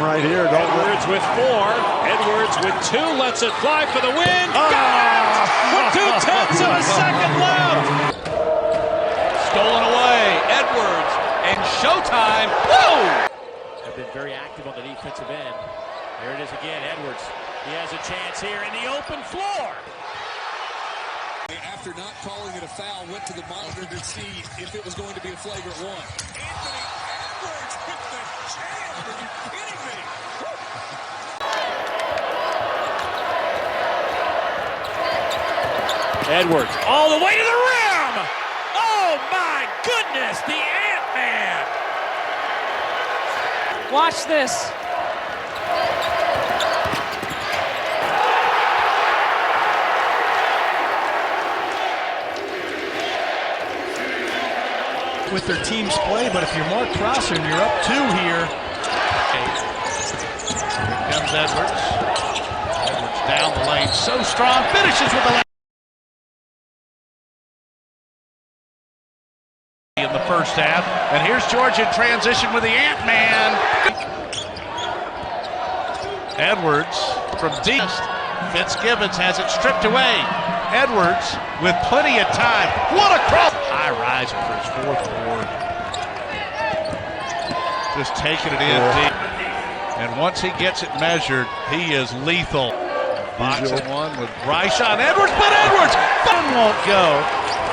right here. Edwards with 4. Edwards with 2. Lets it fly for the win. Got it! With 2/10 of a second left. Stolen away. Edwards and showtime. Whoa! Have been very active on the defensive end. There it is again. Edwards. He has a chance here in the open floor. After not calling it a foul, went to the monitor to see if it was going to be a flagrant one. Anthony Edwards with the jam. Are you kidding me? Edwards all the way to the rim. Oh my goodness, the Ant-Man. Watch this. With their team's play, but if you're Mark Prosser and you're up 2 here. Here comes Edwards. Edwards down the lane, so strong, finishes with the left. In the first half, and here's George in transition with the Ant-Man. Edwards from deep. Fitzgibbons has it stripped away. Edwards with plenty of time. What a cross! High rising for his 4th board. Just taking it in deep. And once he gets it measured, he is lethal. Boxing one with Ryshawn Edwards, but Edwards won't go.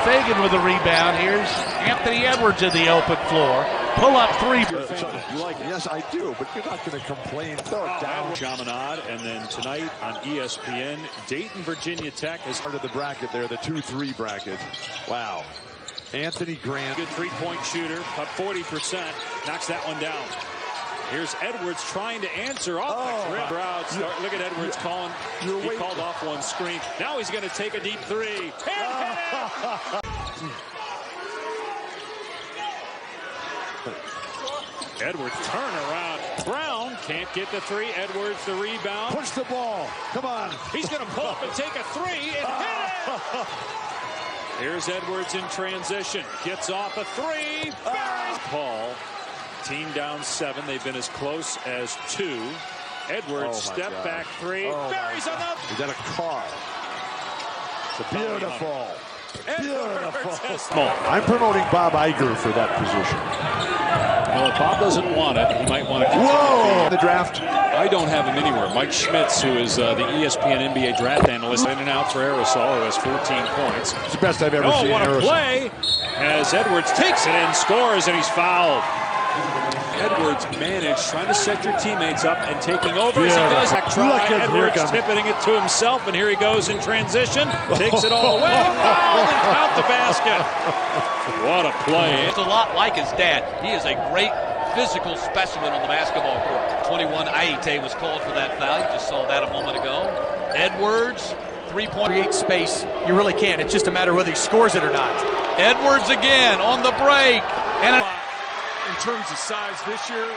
Fagan with a rebound. Here's Anthony Edwards in the open floor. Pull up 3. You like, yes, I do, but you're not going to complain. Throw it down. Chaminade, and then tonight on ESPN, Dayton, Virginia Tech is Part of the bracket there, the 2-3 bracket. Wow. Anthony Grant. good three-point shooter, about 40%. Knocks that one down. Here's Edwards trying to answer off the crowd. Look at Edwards calling. He called off one screen. Now he's going to take a deep 3. Edwards turn around. Brown can't get the 3. Edwards the rebound. Push the ball. Come on. He's going to pull up and take a 3 and hit it. Here's Edwards in transition. Gets off a 3. Paul. Team down 7. They've been as close as 2. Edwards step back 3. Buries another. Is that a car? Beautiful. Beautiful. I'm promoting Bob Iger for that position. Well, if Bob doesn't want it, he might want to continue. Whoa! The draft. I don't have him anywhere. Mike Schmitz, who is the ESPN NBA draft analyst, in and out for Aerosol, who has 14 points. It's the best I've ever seen. What a Aerosol. play as Edwards takes it in, scores, and he's fouled. Edwards managed trying to set your teammates up and taking over as he does. Edwards tipping it to himself, and here he goes in transition. Takes it all away, fouled, and count the basket. What a play. It's a lot like his dad. He is a great physical specimen on the basketball court. 21 Aite was called for that foul. You just saw that a moment ago. Edwards, 3-point. Create space. You really can't. It's just a matter of whether he scores it or not. Edwards again on the break. And in terms of size this year,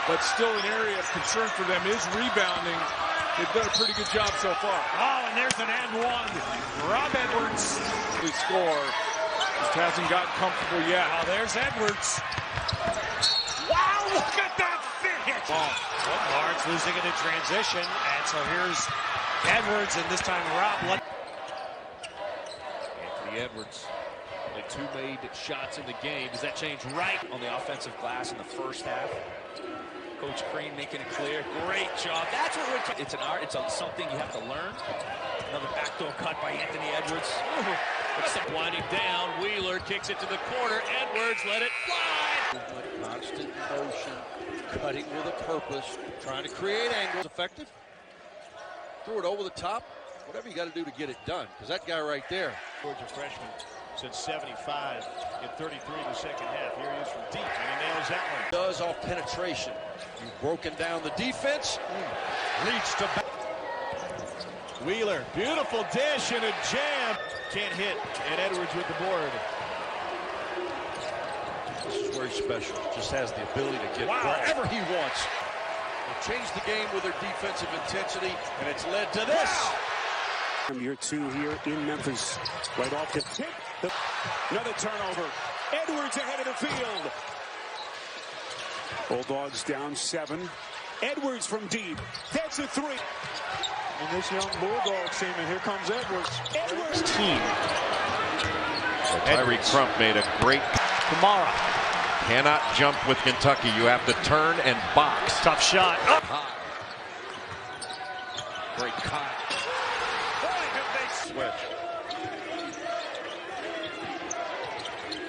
but still an area of concern for them is rebounding. They've done a pretty good job so far. Oh, and there's an and one. Rob Edwards. They score. Just hasn't gotten comfortable yet. Oh, there's Edwards. Wow, look at that finish. Barnes losing it in transition, and so here's Edwards, and this time Rob. Anthony Edwards. Only 2 made shots in the game. Does that change right on the offensive glass in the first half? Coach Crane making it clear. Great job. That's what we're talking. It's an art. It's something you have to learn. Another backdoor cut by Anthony Edwards. Except winding down. Wheeler kicks it to the corner. Edwards let it fly. Constant motion, cutting with a purpose, trying to create angles. Effective. Throw it over the top. Whatever you got to do to get it done, because that guy right there. Georgia freshman since 75 in 33 in the second half. Here he is from deep, and he nails that one. Does off penetration. You've broken down the defense. Reach to back. Wheeler, beautiful dish and a jam. Can't hit, and Edwards with the board. This is where he's special. Just has the ability to get wherever he wants. They changed the game with their defensive intensity, and it's led to this. From year 2 here in Memphis, right off the tip. Another turnover. Edwards ahead of the field. Bulldogs down 7. Edwards from deep. That's a three. And this young Bulldogs team, and here comes Edwards. Edwards team. So Tyreek Crump made a great. Kamara Cannot jump with Kentucky. You have to turn and box. tough shot. Great cut. Switch.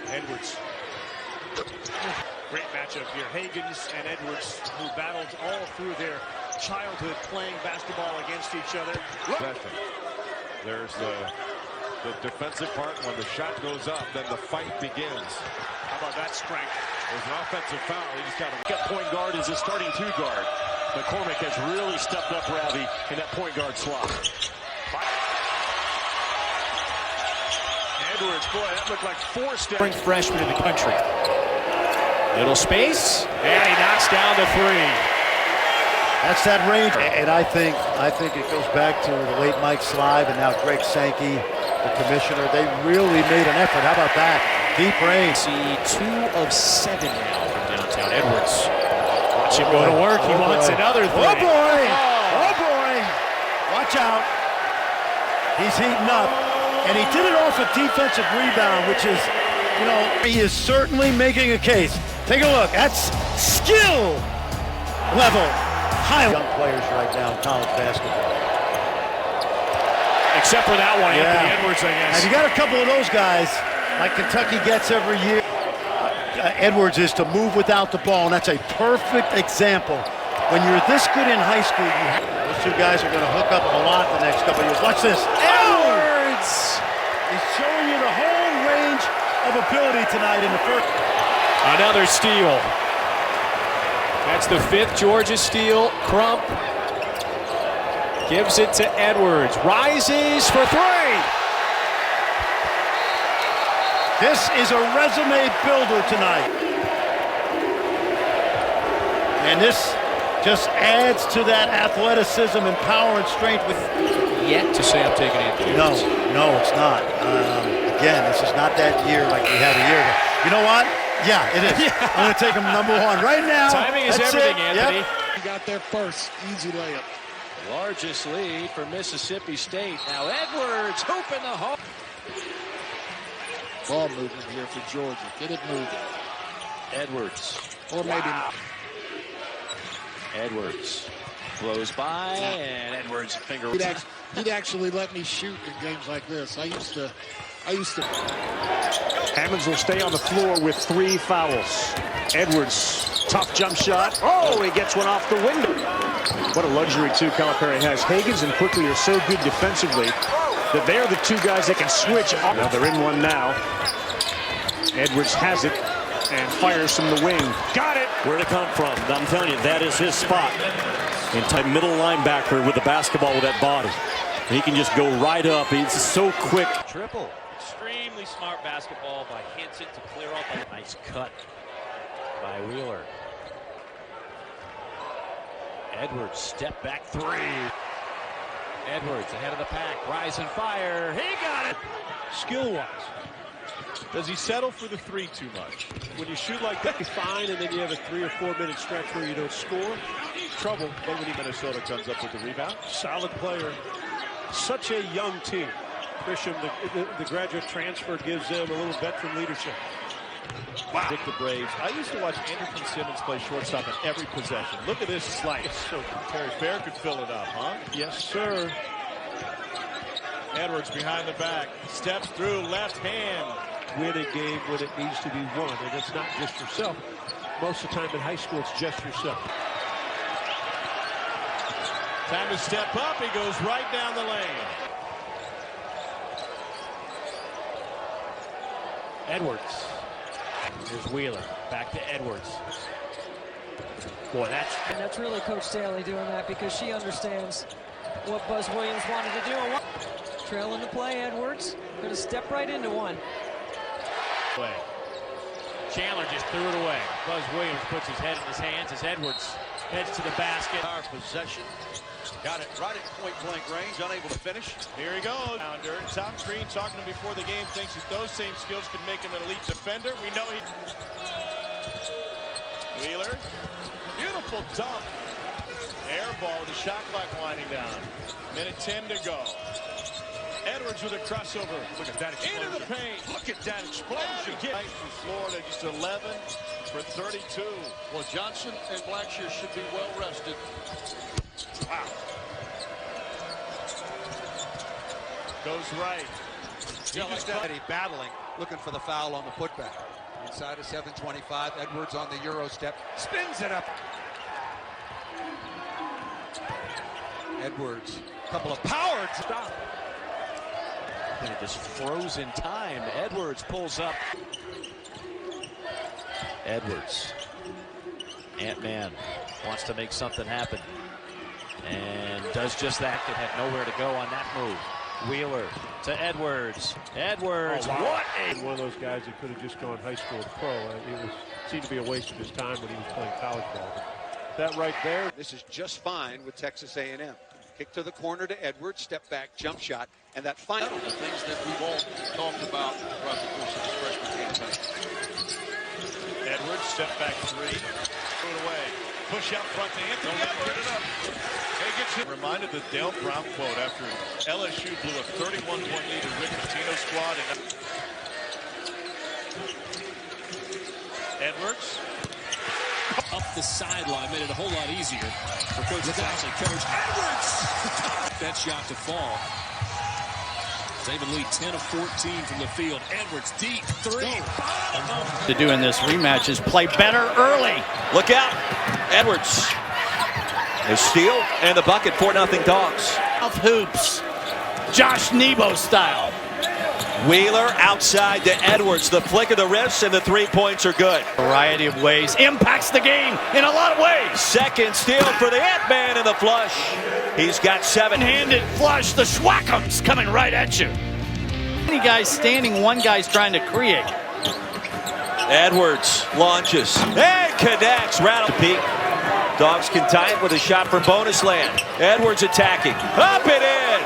Edwards. Great matchup here. Higgins and Edwards, who battled all through their childhood playing basketball against each other. There's the defensive part. When the shot goes up, then the fight begins. How about that strength? There's an offensive foul. He just got to Got point guard is his starting two guard. McCormick has really stepped up, Ravi, in that point guard slot. Edwards, boy, that looked like 4 steps. Spring freshman in the country. Little space, and he knocks down the three. That's that range. And I think it goes back to the late Mike Slive and now Greg Sankey, the commissioner. They really made an effort. How about that? Deep range. See 2 of 7 now from downtown. Edwards. Watch him go to work. He wants another three. Oh boy! Oh boy! Watch out. He's heating up. And he did it off a defensive rebound, which is, you know, he is certainly making a case. Take a look. That's skill level. High young players right now in college basketball. Except for that one, Anthony Edwards, I guess. And you got a couple of those guys like Kentucky gets every year. Edwards is to move without the ball, and that's a perfect example. When you're this good in high school, those two guys are going to hook up a lot the next couple of years. Watch this. Edwards! He's showing you the whole range of ability tonight in the first. Another steal. That's the 5th Georgia steal. Crump gives it to Edwards. Rises for 3. This is a resume builder tonight. And this just adds to that athleticism and power and strength with. Yet to say I'm taking Anthony Edwards. No, it's not. Again, this is not that year like we had a year ago. You know what? Yeah, it is. I'm going to take him number 1 right now. Timing is everything, Anthony. Yep. He got there first. Easy layup. Largest lead for Mississippi State. Now Edwards hooping the hole. Ball movement here for Georgia. Get it moving. Edwards. Or maybe Edwards blows by, and Edwards finger. He'd actually let me shoot in games like this. I used to. Hammonds will stay on the floor with 3 fouls. Edwards, tough jump shot. Oh, he gets one off the window. What a luxury, too, Calipari has. Higgins and Quickly are so good defensively that they're the 2 guys that can switch. Now they're in one now. Edwards has it and fires from the wing. Got it! Where'd it come from? I'm telling you, that is his spot. And type middle linebacker with the basketball with that body. He can just go right up. He's so quick. Triple. Extremely smart basketball by Hinton to clear out the nice cut by Wheeler. Edwards, step back 3. Edwards ahead of the pack, rise and fire. He got it. Skill-wise, does he settle for the 3 too much? When you shoot like that, you're fine, and then you have a 3 or 4 minute stretch where you don't score. Trouble. But when Minnesota comes up with the rebound, solid player. Such a young team. Grisham, the graduate transfer, gives them a little veteran leadership. Wow. Pick the Braves. I used to watch Anderson Simmons play shortstop in every possession. Look at this slice. So Terry Fair could fill it up, huh? Yes, sir. Edwards behind the back. Steps through, left hand. Win a game when it needs to be won. And it's not just yourself. Most of the time in high school, it's just yourself. Time to step up. He goes right down the lane. Edwards. Here's Wheeler. Back to Edwards. Boy, that's really Coach Staley doing that because she understands what Buzz Williams wanted to do. Trailing the play, Edwards. Going to step right into one. Chandler just threw it away. Buzz Williams puts his head in his hands as Edwards heads to the basket. Our possession. Got it right at point-blank range, unable to finish. Here he goes. Tom Crean talking to him before the game, thinks that those same skills could make him an elite defender. We know he... Wheeler. Beautiful dunk. ball with the shot clock winding down. Minute 10 to go. Edwards with a crossover. Look at that explosion. Into the paint. Look at that explosion. Right for Florida, just 11 for 32. Well, Johnson and Blackshear should be well rested. Wow. Goes right. Battling, looking for the foul on the putback. Inside of 7:25, Edwards on the Euro step, spins it up. Edwards, a couple of power stop. And it just froze in time. Edwards pulls up. Edwards. Ant-Man wants to make something happen. And does just that. It had nowhere to go on that move. Wheeler to Edwards. Edwards, oh, wow. what a... One of those guys that could have just gone high school to pro. It seemed to be a waste of his time when he was playing college ball. That right there. This is just fine with Texas A&M. Kick to the corner to Edwards, step back, jump shot, and that final. The things that we've all talked about throughout the course of this freshman campaign. Edwards, step back three. Throw it away. Push out front to Anthony. Get it up. Reminded the Dale Brown quote after LSU blew a 31-point lead to Rick Pitino's squad. Edwards. Up the sideline made it a whole lot easier for Coach Jackson. Coach Edwards! That shot to fall. They even lead 10 of 14 from the field. Edwards deep three. To do in this rematch is play better early. Look out. Edwards. A steal and the bucket, 4-0 Dogs. South hoops. Josh Nebo style. Wheeler outside to Edwards. The flick of the wrist and the 3 points are good. Variety of ways. Impacts the game in a lot of ways. Second steal for the Ant-Man in the flush. He's got 7. Handed flush. The Schwackums coming right at you. Many guys standing, one guy's trying to create. Edwards launches and connects. Rattle peak. Dogs can tie it with a shot for bonus land. Edwards attacking. Up and in.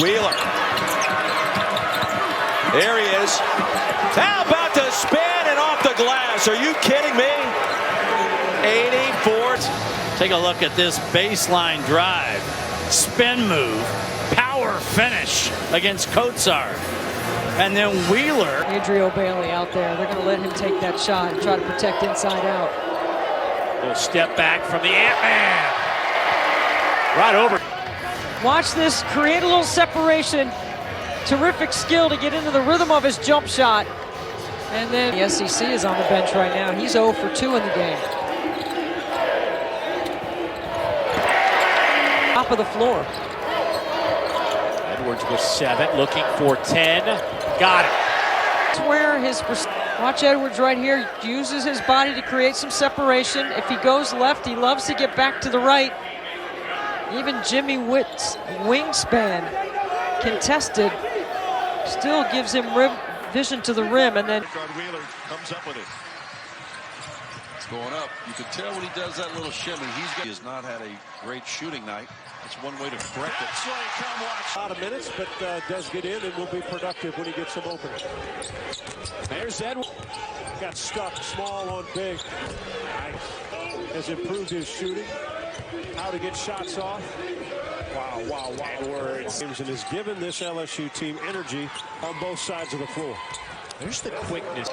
Wheeler. There he is. How about the spin and off the glass? Are you kidding me? 84. Take a look at this baseline drive. Spin move. Power finish against Kotsar. And then Wheeler. Adriel Bailey out there. They're going to let him take that shot and try to protect inside out. Little step back from the Ant-Man. Right over. Watch this. Create a little separation. Terrific skill to get into the rhythm of his jump shot. And then the SEC is on the bench right now. He's 0 for 2 in the game. Top of the floor. Edwards with 7, looking for 10. Got it. That's where his... Watch Edwards right here. Uses his body to create some separation. If he goes left, he loves to get back to the right. Even Jimmy Witt's wingspan contested still gives him vision to the rim, and then Wheeler comes up with it. It's going up. You can tell when he does that little shimmy. He has not had a great shooting night. That's one way to correct it. A lot of minutes, but does get in and will be productive when he gets some opening. There's Edwards. Got stuck small on big. Nice. Has improved his shooting. How to get shots off. Wow, wow, wow. Edwards. And has given this LSU team energy on both sides of the floor. There's the quickness.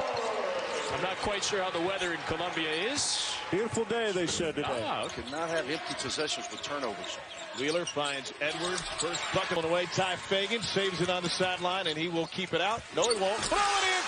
I'm not quite sure how the weather in Columbia is. Beautiful day, they said today. Oh, could not have empty possessions with turnovers. Wheeler finds Edwards. First bucket on the way. Ty Fagan saves it on the sideline, and he will keep it out. No, he won't. Throw it in.